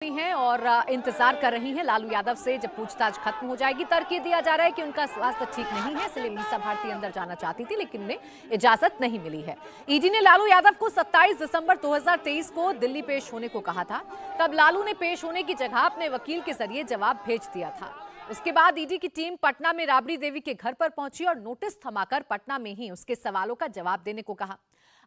हैं और इंतजार कर रही हैं लालू यादव से जब पूछताछ खत्म हो जाएगी। तर्क ये दिया जा रहा है कि उनका स्वास्थ्य ठीक नहीं है, इसलिए मीसा भारती अंदर जाना चाहती थी लेकिन उन्हें इजाजत नहीं मिली है। ईडी ने लालू यादव को 27 दिसंबर 2023 को दिल्ली पेश होने को कहा था। तब लालू ने पेश होने की जगह अपने वकील के जरिए जवाब भेज दिया था। उसके बाद ईडी की टीम पटना में राबड़ी देवी के घर पर पहुंची और नोटिस थमाकर पटना में ही उसके सवालों का जवाब देने को कहा।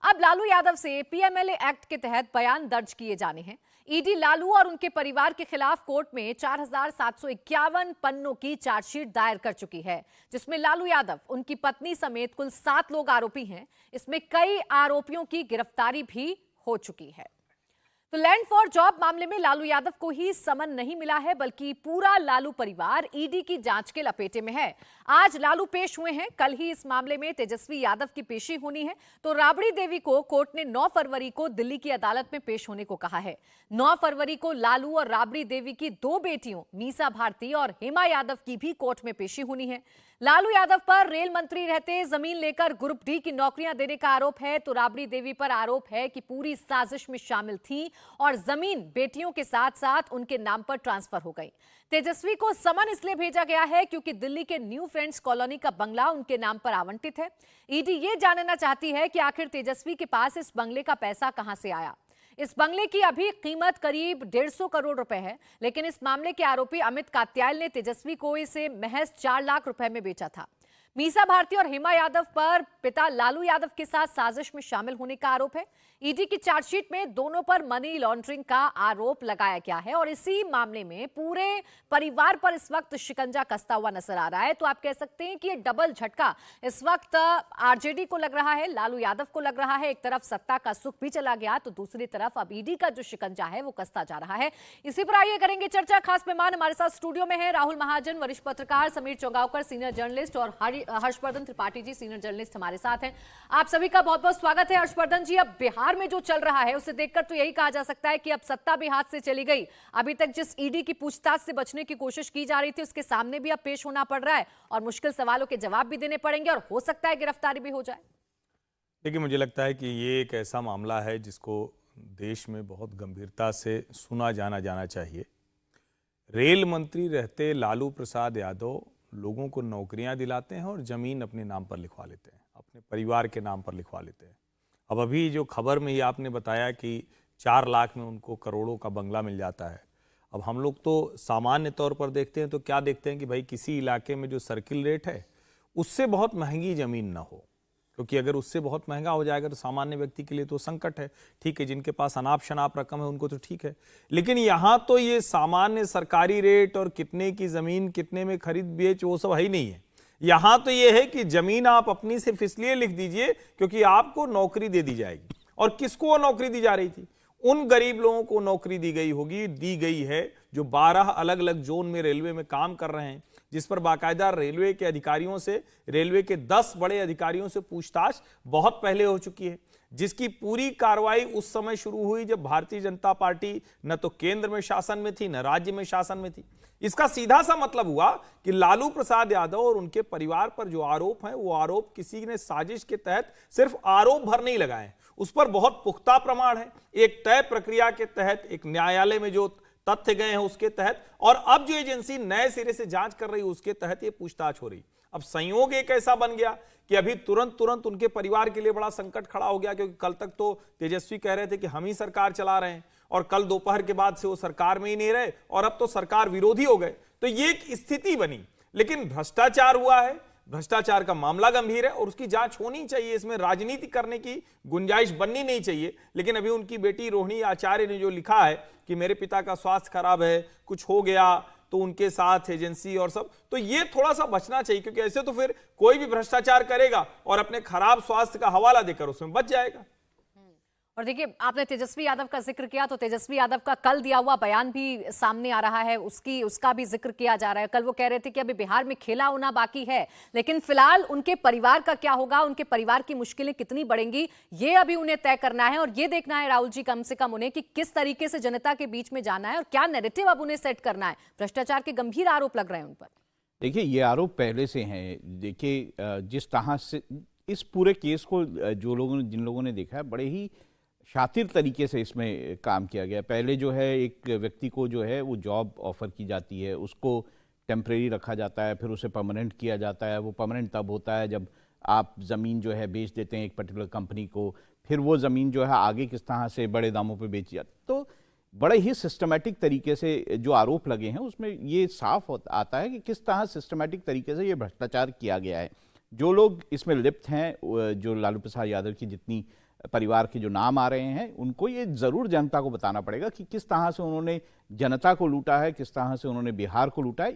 अब लालू यादव से पीएमएलए एक्ट के तहत बयान दर्ज किए जाने हैं। ईडी लालू और उनके परिवार के खिलाफ कोर्ट में 4751 पन्नों की चार्जशीट दायर कर चुकी है, जिसमें लालू यादव, उनकी पत्नी समेत कुल 7 लोग आरोपी हैं। इसमें कई आरोपियों की गिरफ्तारी भी हो चुकी है। तो लैंड फॉर जॉब मामले में लालू यादव को ही समन नहीं मिला है, बल्कि पूरा लालू परिवार ईडी की जांच के लपेटे में है। आज लालू पेश हुए हैं, कल ही इस मामले में तेजस्वी यादव की पेशी होनी है। तो राबड़ी देवी को कोर्ट ने 9 फरवरी को दिल्ली की अदालत में पेश होने को कहा है। 9 फरवरी को लालू और राबड़ी देवी की 2 बेटियों मीसा भारती और हेमा यादव की भी कोर्ट में पेशी होनी है। लालू यादव पर रेल मंत्री रहते जमीन लेकर ग्रुप डी की नौकरियां देने का आरोप है, तो राबड़ी देवी पर आरोप है कि पूरी साजिश में शामिल थी और जमीन बेटियों के साथ साथ उनके नाम पर ट्रांसफर हो गई। तेजस्वी को समन इसलिए भेजा गया है क्योंकि दिल्ली के न्यू फ्रेंड्स कॉलोनी का बंगला उनके नाम पर आवंटित है। ईडी ये जानना चाहती है कि आखिर तेजस्वी के पास इस बंगले का पैसा कहां से आया। इस बंगले की अभी कीमत करीब 150 करोड़ रुपए है, लेकिन इस मामले के आरोपी अमित कात्याल ने तेजस्वी को इसे महज 4 लाख रुपए में बेचा था। मीसा भारती और हेमा यादव पर पिता लालू यादव के साथ साजिश में शामिल होने का आरोप है। ईडी की चार्जशीट में दोनों पर मनी लॉन्ड्रिंग का आरोप लगाया गया है और इसी मामले में पूरे परिवार पर इस वक्त शिकंजा कसता हुआ नजर आ रहा है। तो आप कह सकते हैं कि ये डबल झटका इस वक्त आरजेडी को लग रहा है, लालू यादव को लग रहा है। एक तरफ सत्ता का सुख भी चला गया, तो दूसरी तरफ अब ईडी का जो शिकंजा है वो कसता जा रहा है। इसी पर आइए करेंगे चर्चा। खास मेहमान हमारे साथ स्टूडियो में है राहुल महाजन, वरिष्ठ पत्रकार, समीर चौगावकर, सीनियर जर्नलिस्ट, और हर्षवर्धन त्रिपाठी जी, सीनियर जर्नलिस्ट हमारे साथ हैं। आप सभी का बहुत बहुत स्वागत है। हर्षवर्धन जी, अब बिहार में जो चल रहा है उसे देखकर तो यही कहा जा सकता है कि अब सत्ता भी हाथ से चली गई। अभी तक जिस ईडी की पूछताछ से बचने की कोशिश की जा रही थी उसके सामने भी अब पेश होना पड़ रहा है और मुश्किल सवालों के जवाब भी देने पड़ेंगे और हो सकता है गिरफ्तारी भी हो जाए। देखिए, मुझे लगता है कि ये एक ऐसा मामला है जिसको देश में बहुत गंभीरता से सुना जाना चाहिए। रेल मंत्री रहते लालू प्रसाद यादव लोगों को नौकरियां दिलाते हैं और जमीन अपने नाम पर लिखवा लेते हैं, अपने परिवार के नाम पर लिखवा लेते हैं। अब अभी जो खबर में ये आपने बताया कि 4 लाख में उनको करोड़ों का बंगला मिल जाता है। अब हम लोग तो सामान्य तौर पर देखते हैं तो क्या देखते हैं कि भाई किसी इलाके में जो सर्किल रेट है उससे बहुत महंगी जमीन ना हो, क्योंकि अगर उससे बहुत महंगा हो जाएगा तो सामान्य व्यक्ति के लिए तो संकट है। ठीक है, जिनके पास अनाप शनाप रकम है उनको तो ठीक है, लेकिन यहाँ तो ये सामान्य सरकारी रेट और कितने की जमीन कितने में खरीद बेच वो सब है ही नहीं है। यहाँ तो ये है कि जमीन आप अपनी सिर्फ इसलिए लिख दीजिए क्योंकि आपको नौकरी दे दी जाएगी। और किसको वो नौकरी दी जा रही थी? उन गरीब लोगों को नौकरी दी गई है जो 12 अलग अलग जोन में रेलवे में काम कर रहे हैं, जिस पर बाकायदा रेलवे के अधिकारियों से, रेलवे के 10 बड़े अधिकारियों से पूछताछ बहुत पहले हो चुकी है, जिसकी पूरी कार्रवाई उस समय शुरू हुई जब भारतीय जनता पार्टी न तो केंद्र में शासन में थी न राज्य में शासन में थी। इसका सीधा सा मतलब हुआ कि लालू प्रसाद यादव और उनके परिवार पर जो आरोप हैं वो आरोप किसी ने साजिश के तहत सिर्फ आरोप भर नहीं लगाए, उस पर बहुत पुख्ता प्रमाण है। एक तय प्रक्रिया के तहत, एक न्यायालय में जो तथ्य गए हैं उसके तहत, और अब जो एजेंसी नए सिरे से जांच कर रही है उसके तहत ये पूछताछ हो रही। अब संयोग एक ऐसा बन गया कि अभी तुरंत उनके परिवार के लिए बड़ा संकट खड़ा हो गया, क्योंकि कल तक तो तेजस्वी कह रहे थे कि हम ही सरकार चला रहे हैं और कल दोपहर के बाद से वो सरकार में ही नहीं रहे और अब तो सरकार विरोधी हो गए। तो ये एक स्थिति बनी। लेकिन भ्रष्टाचार हुआ है, भ्रष्टाचार का मामला गंभीर है और उसकी जांच होनी चाहिए, इसमें राजनीति करने की गुंजाइश बननी नहीं चाहिए। लेकिन अभी उनकी बेटी रोहिणी आचार्य ने जो लिखा है कि मेरे पिता का स्वास्थ्य खराब है, कुछ हो गया तो उनके साथ एजेंसी और सब, तो ये थोड़ा सा बचना चाहिए, क्योंकि ऐसे तो फिर कोई भी भ्रष्टाचार करेगा और अपने खराब स्वास्थ्य का हवाला देकर उसमें बच जाएगा। और देखिए, आपने तेजस्वी यादव का जिक्र किया, तो तेजस्वी यादव का कल दिया हुआ बयान भी सामने आ रहा है, उसका भी जिक्र किया जा रहा है। कल वो कह रहे थे कि अभी बिहार में खेला होना बाकी है, लेकिन फिलहाल उनके परिवार का क्या होगा, उनके परिवार की मुश्किलें कितनी बढ़ेंगी, ये अभी उन्हें तय करना है। और ये देखना है राहुल जी, कम से कम उन्हें, कि किस तरीके से जनता के बीच में जाना है और क्या नैरेटिव अब उन्हें सेट करना है। भ्रष्टाचार के गंभीर आरोप लग रहे हैं उन पर। देखिए, ये आरोप पहले से हैं। देखिए, जिस तरह से इस पूरे केस को जिन लोगों ने देखा है, बड़े ही शातिर तरीके से इसमें काम किया गया। पहले जो है एक व्यक्ति को जो है वो जॉब ऑफर की जाती है, उसको टेम्परेरी रखा जाता है, फिर उसे परमानेंट किया जाता है। वो परमानेंट तब होता है जब आप ज़मीन जो है बेच देते हैं एक पर्टिकुलर कंपनी को, फिर वो ज़मीन जो है आगे किस तरह से बड़े दामों पे बेची जाती। तो बड़े ही सिस्टमेटिक तरीके से जो आरोप लगे हैं उसमें ये साफ आता है कि किस तरह सिस्टमेटिक तरीके से ये भ्रष्टाचार किया गया है। जो लोग इसमें लिप्त हैं, जो लालू प्रसाद यादव की जितनी परिवार के जो नाम आ रहे हैं, उनको ये ज़रूर जनता को बताना पड़ेगा कि किस तरह से उन्होंने जनता को लूटा है, किस तरह से उन्होंने बिहार को लूटा है।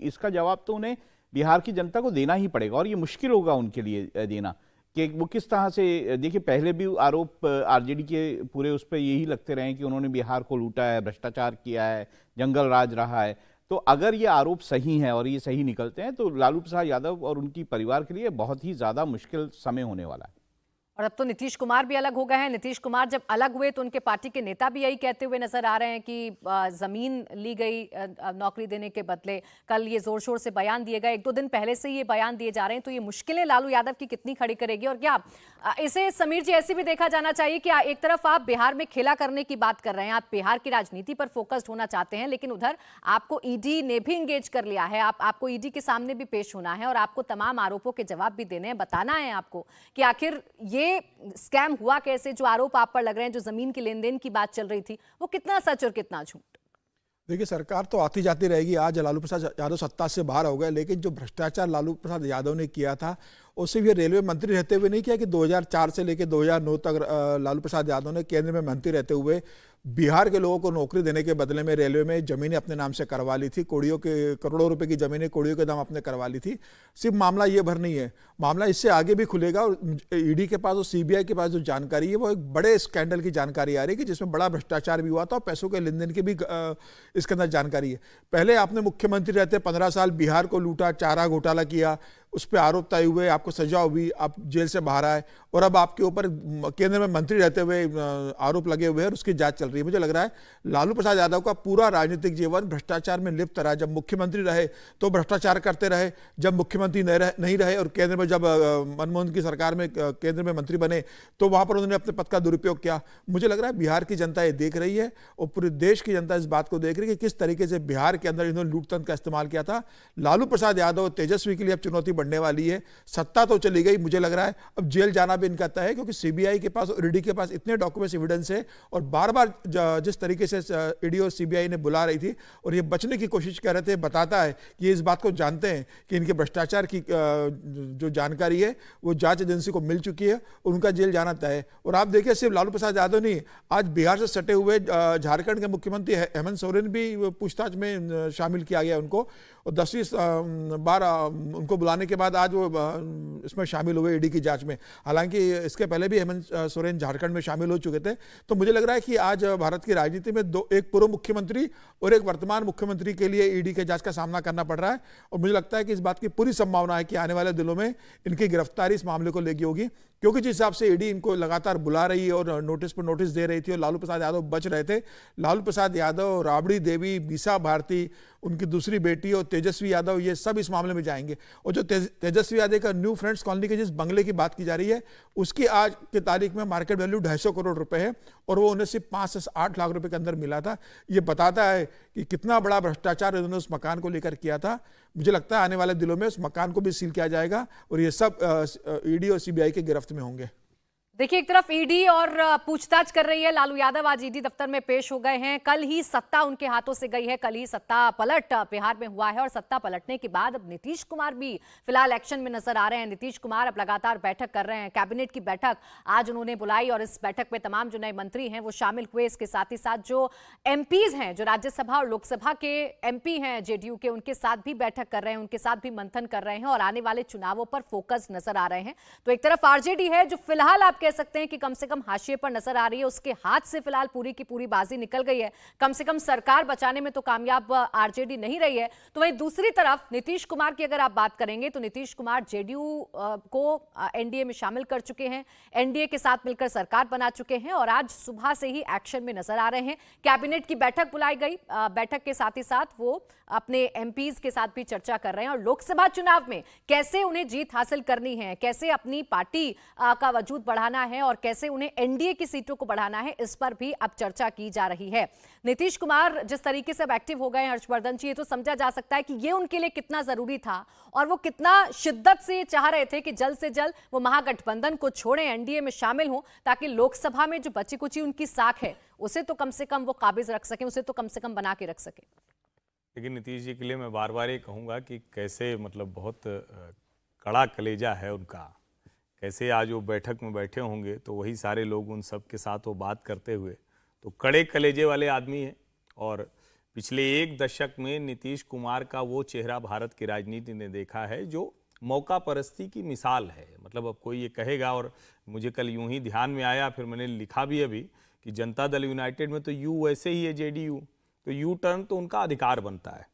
इसका जवाब तो उन्हें बिहार की जनता को देना ही पड़ेगा, और ये मुश्किल होगा उनके लिए देना कि वो किस तरह से। देखिए, पहले भी आरोप आरजेडी के पूरे उस पर यही लगते रहे कि उन्होंने बिहार को लूटा है, भ्रष्टाचार किया है, जंगल राज रहा है। तो अगर ये आरोप सही हैं और ये सही निकलते हैं तो लालू प्रसाद यादव और उनकी परिवार के लिए बहुत ही ज़्यादा मुश्किल समय होने वाला है। और अब तो नीतीश कुमार भी अलग हो गए हैं। नीतीश कुमार जब अलग हुए तो उनके पार्टी के नेता भी यही कहते हुए नजर आ रहे हैं कि जमीन ली गई नौकरी देने के बदले। कल ये जोर शोर से बयान दिए गए, 1-2 दिन पहले से ये बयान दिए जा रहे हैं। तो ये मुश्किलें लालू यादव की कितनी खड़ी करेगी, और क्या इसे समीर जी ऐसे भी देखा जाना चाहिए कि एक तरफ आप बिहार में खेला करने की बात कर रहे हैं, आप बिहार की राजनीति पर फोकस्ड होना चाहते हैं, लेकिन उधर आपको ईडी ने भी इंगेज कर लिया है। आपको ईडी के सामने भी पेश होना है और आपको तमाम आरोपों के जवाब भी देने हैं, बताना है आपको कि आखिर ये स्कैम हुआ कैसे। जो आरोप आप पर लग रहे हैं, जो जमीन की लेन देन की बात चल रही थी, वो कितना सच और कितना झूठ। देखिए, सरकार तो आती जाती रहेगी। आज लालू प्रसाद यादव सत्ता से बाहर हो गए, लेकिन जो भ्रष्टाचार लालू प्रसाद यादव ने किया था उससे भी रेलवे मंत्री रहते हुए नहीं किया कि 2004 से लेकर 2009 तक लालू प्रसाद यादव ने केंद्र में मंत्री रहते हुए बिहार के लोगों को नौकरी देने के बदले में रेलवे में जमीनें अपने नाम से करवा ली थी। करोड़ों रुपए की जमीनें कोड़ियों के दाम अपने करवा ली थी। सिर्फ मामला ये भर नहीं है, मामला इससे आगे भी खुलेगा। और ईडी के पास और सीबीआई के पास जो जानकारी है वो एक बड़े स्कैंडल की जानकारी आ रही है कि जिसमें बड़ा भ्रष्टाचार भी हुआ था और पैसों के लेन देन की भी इसके अंदर जानकारी है। पहले आपने मुख्यमंत्री रहते 15 साल बिहार को लूटा, चारा घोटाला किया, उस पर आरोप तय हुए, आपको सजा हुई, आप जेल से बाहर आए, और अब आपके ऊपर केंद्र में मंत्री रहते हुए आरोप लगे हुए हैं और उसकी जांच चल रही है। मुझे लग रहा है लालू प्रसाद यादव का पूरा राजनीतिक जीवन भ्रष्टाचार में लिप्त रहा। जब मुख्यमंत्री रहे तो भ्रष्टाचार करते रहे, जब मुख्यमंत्री नहीं रहे और केंद्र में जब मनमोहन की सरकार में केंद्र में मंत्री बने तो वहां पर उन्होंने अपने पद का दुरुपयोग किया। मुझे लग रहा है बिहार की जनता ये देख रही है और पूरे देश की जनता इस बात को देख रही है कि किस तरीके से बिहार के अंदर इन्होंने लूटतंत्र का इस्तेमाल किया था। लालू प्रसाद यादव तेजस्वी के लिए अब चुनौती बढ़ने वाली है। सत्ता तो चली गई, मुझे लग रहा है अब जेल जाना भी इनका तय है, क्योंकि सीबीआई के पास और ईडी के पास इतने डॉक्यूमेंट्स एविडेंस है और बार बार जिस तरीके से ईडी और सीबीआई ने बुला रही थी और ये बचने की कोशिश कर रहे थे, बताता है कि ये इस बात को जानते हैं कि इनके भ्रष्टाचार की जो जानकारी है वो जांच एजेंसी को मिल चुकी है, उनका जेल जाना तय है। और आप देखिए, सिर्फ लालू प्रसाद यादव नहीं, आज बिहार से सटे हुए झारखंड के मुख्यमंत्री हेमंत सोरेन भी पूछताछ में शामिल किया गया उनको, और 10वीं बार उनको बुलाने के बाद आज वो इसमें शामिल हुए ईडी की जांच में। हालांकि इसके पहले भी हेमंत सोरेन झारखंड में शामिल हो चुके थे। तो मुझे लग रहा है कि आज भारत की राजनीति में एक पूर्व मुख्यमंत्री और एक वर्तमान मुख्यमंत्री के लिए ईडी के जांच का सामना करना पड़ रहा है, और मुझे लगता है कि इस बात की पूरी संभावना है कि आने वाले दिनों में इनकी गिरफ्तारी इस मामले को लेगी होगी, क्योंकि जिस हिसाब से ईडी इनको लगातार बुला रही है और नोटिस पर नोटिस दे रही थी और लालू प्रसाद यादव बच रहे थे। लालू प्रसाद यादव, राबड़ी देवी, बीसा भारती, उनकी दूसरी बेटी और तेजस्वी यादव, ये सब इस मामले में जाएंगे। और जो तेजस्वी यादव का न्यू फ्रेंड्स कॉलोनी के जिस बंगले की बात की जा रही है उसकी आज की तारीख में मार्केट वैल्यू 250 करोड़ रुपए है और वो उन्हें सिर्फ 5 से 8 लाख रुपए के अंदर मिला था। ये बताता है कि कितना बड़ा भ्रष्टाचार उन्होंने उस मकान को लेकर किया था। मुझे लगता है आने वाले दिनों में उस मकान को भी सील किया जाएगा और ये सब ईडी और सीबीआई के गिरफ्त में होंगे। देखिए, एक तरफ ईडी और पूछताछ कर रही है, लालू यादव आज ईडी दफ्तर में पेश हो गए हैं। कल ही सत्ता उनके हाथों से गई है, कल ही सत्ता पलट बिहार में हुआ है और सत्ता पलटने के बाद अब नीतीश कुमार भी फिलहाल एक्शन में नजर आ रहे हैं। नीतीश कुमार अब लगातार बैठक कर रहे हैं, कैबिनेट की बैठक आज उन्होंने बुलाई और इस बैठक में तमाम जो नए मंत्री हैं वो शामिल हुए। इसके साथ ही साथ जो एमपीज हैं, जो राज्यसभा और लोकसभा के एमपी हैं जेडीयू के, उनके साथ भी बैठक कर रहे हैं, उनके साथ भी मंथन कर रहे हैं और आने वाले चुनावों पर फोकस नजर आ रहे हैं। तो एक तरफ आरजेडी है जो फिलहाल आप कह सकते हैं कि कम से कम हाशिए पर नजर आ रही है, उसके हाथ से फिलहाल पूरी की पूरी बाजी निकल गई है। कम से कम सरकार बचाने में तो कामयाब आरजेडी नहीं रही है। तो वहीं दूसरी तरफ नीतीश कुमार की अगर आप बात करेंगे तो नीतीश कुमार जेडीयू को एनडीए में शामिल कर चुके हैं, एनडीए के साथ मिलकर सरकार बना चुके हैं और आज सुबह से ही एक्शन में नजर आ रहे हैं। कैबिनेट की बैठक बुलाई गई, बैठक के साथ ही साथ वो अपने एमपीज के साथ भी चर्चा कर रहे हैं और लोकसभा चुनाव में कैसे उन्हें जीत हासिल करनी है, कैसे अपनी पार्टी का वजूद बढ़ाना बढ़ाना है और कैसे उन्हें एनडीए की सीटों को बढ़ाना है, इस पर भी अब चर्चा की जा रही है। नीतीश कुमार जिस तरीके से अब एक्टिव हो गए हैं हर्षवर्धन जी, ये तो समझा जा सकता है कि ये उनके लिए कितना जरूरी था और वो कितना शिद्दत से चाह रहे थे कि जल्द से जल्द वो महागठबंधन को छोड़ें, एनडीए में शामिल हों, ताकि लोकसभा में जो बची कुची उनकी साख है उसे तो कम से कम वो काबिज रख सकें, उसे तो कम से कम बना के रख सकें। लेकिन नीतीश जी के लिए मैं बार बार ये कहूँगा कि कैसे मतलब बहुत कड़ा कलेजा है उनका, कैसे आज वो बैठक में बैठे होंगे तो वही सारे लोग उन सब के साथ वो बात करते हुए, तो कड़े कलेजे वाले आदमी हैं। और पिछले एक दशक में नीतीश कुमार का वो चेहरा भारत की राजनीति ने देखा है जो मौका परस्ती की मिसाल है। मतलब अब कोई ये कहेगा, और मुझे कल यूं ही ध्यान में आया, फिर मैंने लिखा भी अभी कि जनता दल यूनाइटेड में तो यू वैसे ही है जेडीयू, तो यू टर्न तो उनका अधिकार बनता है।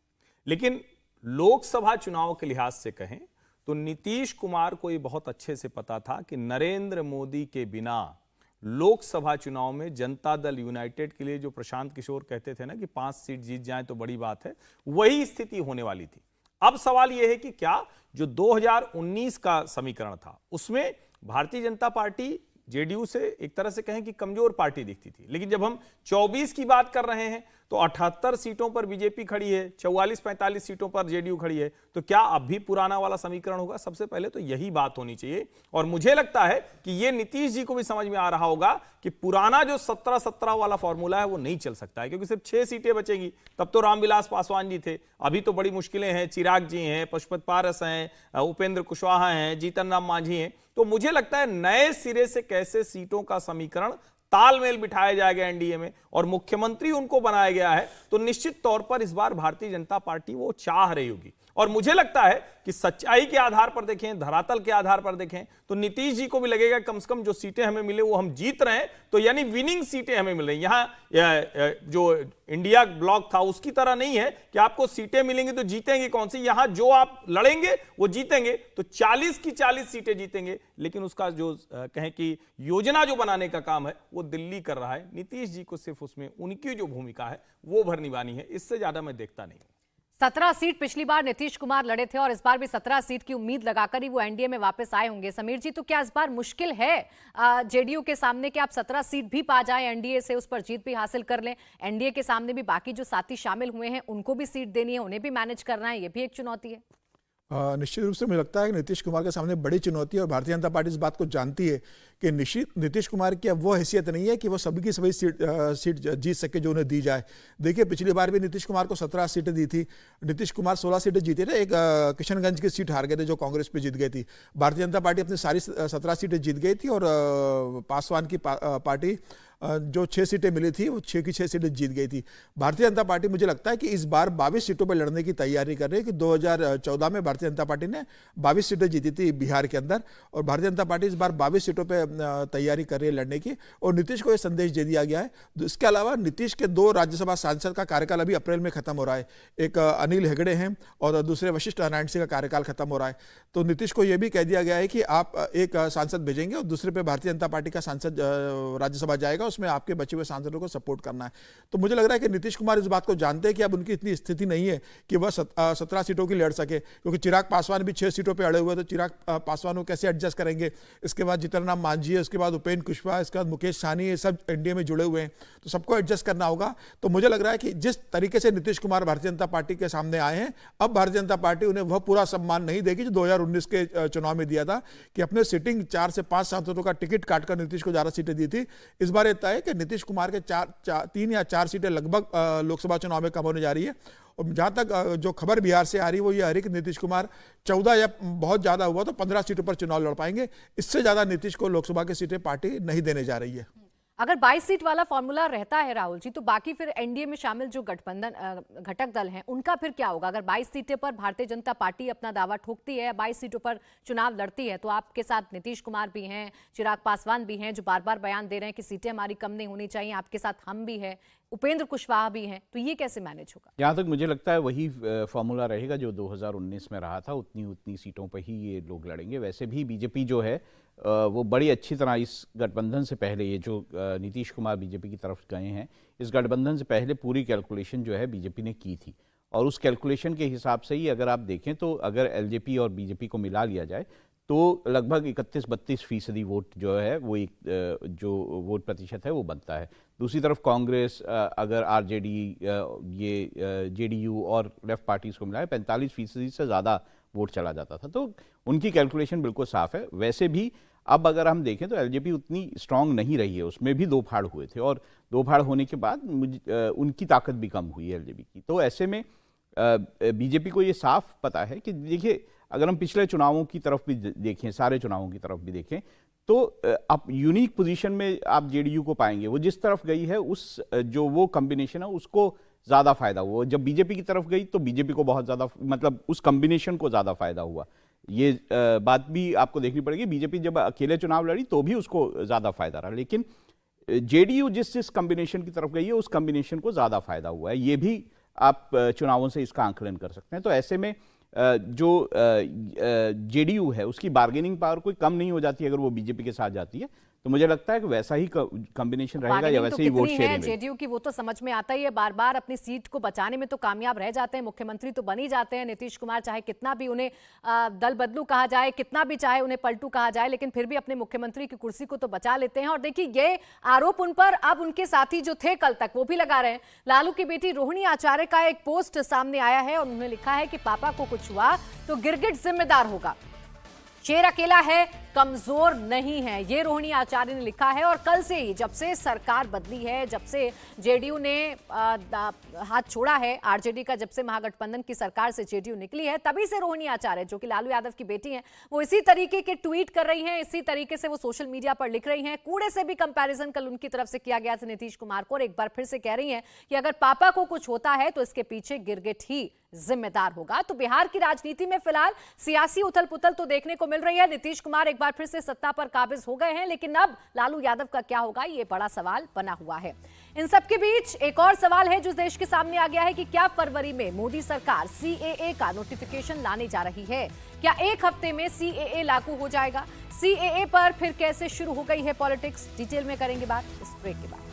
लेकिन लोकसभा चुनाव के लिहाज से कहें तो नीतीश कुमार को ये बहुत अच्छे से पता था कि नरेंद्र मोदी के बिना लोकसभा चुनाव में जनता दल यूनाइटेड के लिए, जो प्रशांत किशोर कहते थे ना कि 5 सीट जीत जाए तो बड़ी बात है, वही स्थिति होने वाली थी। अब सवाल यह है कि क्या जो 2019 का समीकरण था उसमें भारतीय जनता पार्टी जेडीयू से एक तरह से कहें कि कमजोर पार्टी दिखती थी, लेकिन जब हम 24 की बात कर रहे हैं तो 78 सीटों पर बीजेपी खड़ी है, 44-45 सीटों पर जेडीयू खड़ी है, तो क्या अब भी पुराना वाला समीकरण होगा? सबसे पहले तो यही बात होनी चाहिए। और मुझे लगता है कि ये नीतीश जी को भी समझ में आ रहा होगा कि पुराना जो 17-17 वाला फॉर्मूला है वो नहीं चल सकता है, क्योंकि सिर्फ 6 सीटें बचेंगी। तब तो रामविलास पासवान जी थे, अभी तो बड़ी मुश्किलें हैं, चिराग जी हैं, पशुपत पारस हैं, उपेंद्र कुशवाहा हैं, जीतन राम मांझी हैं। तो मुझे लगता है नए सिरे से कैसे सीटों का समीकरण तालमेल बिठाया जाएगा एनडीए में और मुख्यमंत्री उनको बनाया गया है, तो निश्चित तौर पर इस बार भारतीय जनता पार्टी वो चाह रही होगी। और मुझे लगता है कि सच्चाई के आधार पर देखें, धरातल के आधार पर देखें, तो नीतीश जी को भी लगेगा कम से कम जो सीटें हमें मिले वो हम जीत रहे हैं, तो यानी विनिंग सीटें हमें मिल रही। यहां जो इंडिया ब्लॉक था उसकी तरह नहीं है कि आपको सीटें मिलेंगी तो जीतेंगे कौन सी, यहां जो आप लड़ेंगे वो जीतेंगे, तो 40 की 40 सीटें जीतेंगे। लेकिन उसका जो कहें कि योजना जो बनाने का काम है वो दिल्ली कर रहा है। नीतीश जी को सिर्फ उसमें उनकी जो भूमिका है वो भर निभानी है, इससे ज्यादा मैं देखता नहीं। 17 सीट पिछली बार नीतीश कुमार लड़े थे और इस बार भी 17 सीट की उम्मीद लगाकर ही वो एनडीए में वापस आए होंगे। समीर जी, तो क्या इस बार मुश्किल है जेडीयू के सामने कि आप 17 सीट भी पा जाएं एनडीए से, उस पर जीत भी हासिल कर लें? एनडीए के सामने भी बाकी जो साथी शामिल हुए हैं उनको भी सीट देनी है, उन्हें भी मैनेज करना है, ये भी एक चुनौती है। निश्चित रूप से मुझे लगता है कि नीतीश कुमार के सामने बड़ी चुनौती है और भारतीय जनता पार्टी इस बात को जानती है कि नीतीश कुमार की अब वो हैसियत नहीं है कि वो सभी की सभी सीट जीत सके जो उन्हें दी जाए। देखिए, पिछली बार भी नीतीश कुमार को 17 सीटें दी थी, नीतीश कुमार 16 सीटें जीते थे, एक किशनगंज की सीट हार गए थे जो कांग्रेस पे जीत गई थी। भारतीय जनता पार्टी अपनी सारी 17 सीटें जीत गई थी और पासवान की पार्टी जो 6 सीटें मिली थी वो 6 की 6 सीटें जीत गई थी। भारतीय जनता पार्टी मुझे लगता है कि इस बार 22 सीटों पर लड़ने की तैयारी कर रही है कि 2014 में भारतीय जनता पार्टी ने 22 सीटें जीती थी बिहार के अंदर, और भारतीय जनता पार्टी इस बार 22 सीटों पर तैयारी कर रही है लड़ने की, और नीतीश को यह संदेश दे दिया गया है। इसके अलावा नीतीश के 2 राज्यसभा सांसद का कार्यकाल अभी अप्रैल में खत्म हो रहा है, एक अनिल हेगड़े हैं और दूसरे वशिष्ठ नारायण सिंह का कार्यकाल खत्म हो रहा है। तो नीतीश को यह भी कह दिया गया है कि आप एक सांसद भेजेंगे और दूसरे पे भारतीय जनता पार्टी का सांसद राज्यसभा जाएगा, उसमें आपके बचे हुए सांसदों को सपोर्ट करना है। तो मुझे लग रहा है कि नीतीश कुमार इस बात को जानते हैं कि अब उनकी इतनी स्थिति नहीं है कि वह 17 सीटों की लड़ सके, क्योंकि चिराग पासवान भी 6 सीटों पे अड़े हुए, तो चिराग पासवान को कैसे एडजस्ट करेंगे? इसके बाद जीतन राम मांझी है, उसके बाद उपेंद्र कुशवाहा, इसके बाद मुकेश सहनी, ये सब एनडीए में जुड़े हुए हैं, तो सबको एडजस्ट करना होगा। तो मुझे लग रहा है कि जिस तरीके से नीतीश कुमार भारतीय जनता पार्टी के सामने आए हैं, अब भारतीय जनता पार्टी उन्हें वह पूरा सम्मान नहीं देगी जो 2019 के चुनाव में दिया था कि अपने सिटिंग 4 से 5 सांसदों का टिकट काटकर नीतीश को ज्यादा सीटें दी थी। इस बार यह तय है कि नीतीश कुमार के 3 या 4 सीटें लगभग लोकसभा चुनाव में कम होने जा रही है। और जहां तक जो खबर बिहार से आ रही है वो ये आ रही है कि नीतीश कुमार 14 या बहुत ज्यादा हुआ तो 15 सीटों पर चुनाव लड़ पाएंगे, इससे ज्यादा नीतीश को लोकसभा की सीटें पार्टी नहीं देने जा रही है। अगर 22 सीट वाला फॉर्मूला रहता है राहुल जी, तो बाकी फिर एनडीए में शामिल जो गठबंधन घटक दल हैं उनका फिर क्या होगा? अगर 22 सीटें पर भारतीय जनता पार्टी अपना दावा ठोकती है, 22 सीटों पर चुनाव लड़ती है, तो आपके साथ नीतीश कुमार भी हैं, चिराग पासवान भी हैं जो बार बार बयान दे रहे हैं कि सीटें हमारी कम नहीं होनी चाहिए, आपके साथ हम भी हैं, उपेंद्र कुशवाहा भी हैं, तो ये कैसे मैनेज होगा? यहाँ तक मुझे लगता है वही फॉर्मूला रहेगा जो 2019 में रहा था, उतनी सीटों पर ही ये लोग लड़ेंगे। वैसे भी बीजेपी जो है वो बड़ी अच्छी तरह इस गठबंधन से पहले, ये जो नीतीश कुमार बीजेपी की तरफ गए हैं, इस गठबंधन से पहले पूरी कैलकुलेशन जो है बीजेपी ने की थी, और उस कैलकुलेशन के हिसाब से ही अगर आप देखें तो अगर एलजेपी और बीजेपी को मिला लिया जाए तो लगभग 31-32% वोट जो है वो जो वोट प्रतिशत है वो बनता है। दूसरी तरफ कांग्रेस, अगर आरजेडी, ये जेडीयू और लेफ्ट पार्टीज को मिलाए 45% से ज़्यादा वोट चला जाता था। तो उनकी कैलकुलेशन बिल्कुल साफ है। वैसे भी अब अगर हम देखें तो एलजेपी उतनी स्ट्रांग नहीं रही है, उसमें भी दो फाड़ हुए थे और दो फाड़ होने के बाद उनकी ताकत भी कम हुई है एलजेपी की। तो ऐसे में बीजेपी को ये साफ पता है कि देखिए, अगर हम पिछले चुनावों की तरफ भी देखें, सारे चुनावों की तरफ भी देखें, तो आप यूनिक पोजीशन में आप जेडीयू को पाएंगे। वो जिस तरफ गई है उस जो वो कॉम्बिनेशन है उसको ज़्यादा फायदा हुआ। जब बीजेपी की तरफ गई तो बीजेपी को बहुत ज़्यादा, मतलब उस कॉम्बिनेशन को ज़्यादा फायदा हुआ। ये बात भी आपको देखनी पड़ेगी। बीजेपी जब अकेले चुनाव लड़ी तो भी उसको ज़्यादा फायदा रहा, लेकिन जेडीयू जिस कॉम्बिनेशन की तरफ गई है उस कॉम्बिनेशन को ज़्यादा फायदा हुआ है। ये भी आप चुनावों से इसका आंकलन कर सकते हैं। तो ऐसे में जो जेडीयू है उसकी बार्गेनिंग पावर कोई कम नहीं हो जाती अगर वो बीजेपी के साथ जाती है। तो मुझे लगता है कि वैसा ही कॉम्बिनेशन रहेगा या वैसे ही वोट शेयरिंग रहेगी। जेडीयू की वो तो समझ में आता ही है, बार बार अपनी सीट को बचाने में तो कामयाब रह जाते हैं, मुख्यमंत्री तो बन ही जाते हैं। नीतीश कुमार चाहे कितना भी उन्हें दल बदलू कहा जाए, कितना भी चाहे उन्हें पलटू कहा जाए, लेकिन फिर भी अपने मुख्यमंत्री की कुर्सी को तो बचा लेते हैं। और देखिए, ये आरोप उन पर अब उनके साथी जो थे कल तक वो भी लगा रहे हैं। लालू की बेटी रोहिणी आचार्य का एक पोस्ट सामने आया है और उन्होंने लिखा है कि पापा को कुछ हुआ तो गिरगिट जिम्मेदार होगा, शेर अकेला है, कमजोर नहीं है, ये रोहिणी आचार्य ने लिखा है। और कल से ही, जब से सरकार बदली है, जब से जेडीयू ने हाथ छोड़ा है आरजेडी का, जब से महागठबंधन की सरकार से जेडीयू निकली है, तभी से रोहिणी आचार्य, जो कि लालू यादव की बेटी हैं, वो इसी तरीके के ट्वीट कर रही हैं, इसी तरीके से वो सोशल मीडिया पर लिख रही हैं। कूड़े से भी कंपैरिजन कल उनकी तरफ से किया गया था नीतीश कुमार को, और एक बार फिर से कह रही हैं कि अगर पापा को कुछ होता है तो इसके पीछे गिरगिट ही जिम्मेदार होगा। तो बिहार की राजनीति में फिलहाल सियासी उथल पुथल तो देखने को मिल रही है। नीतीश कुमार एक बार फिर से सत्ता पर काबिज हो गए हैं, लेकिन अब लालू यादव का क्या होगा, ये बड़ा सवाल बना हुआ है। इन सबके बीच एक और सवाल है जो देश के सामने आ गया है कि क्या फरवरी में मोदी सरकार सीएए का नोटिफिकेशन लाने जा रही है? क्या एक हफ्ते में सीएए लागू हो जाएगा? सीएए पर फिर कैसे शुरू हो गई है पॉलिटिक्स? डिटेल में करेंगे बात इस ब्रेक के बाद।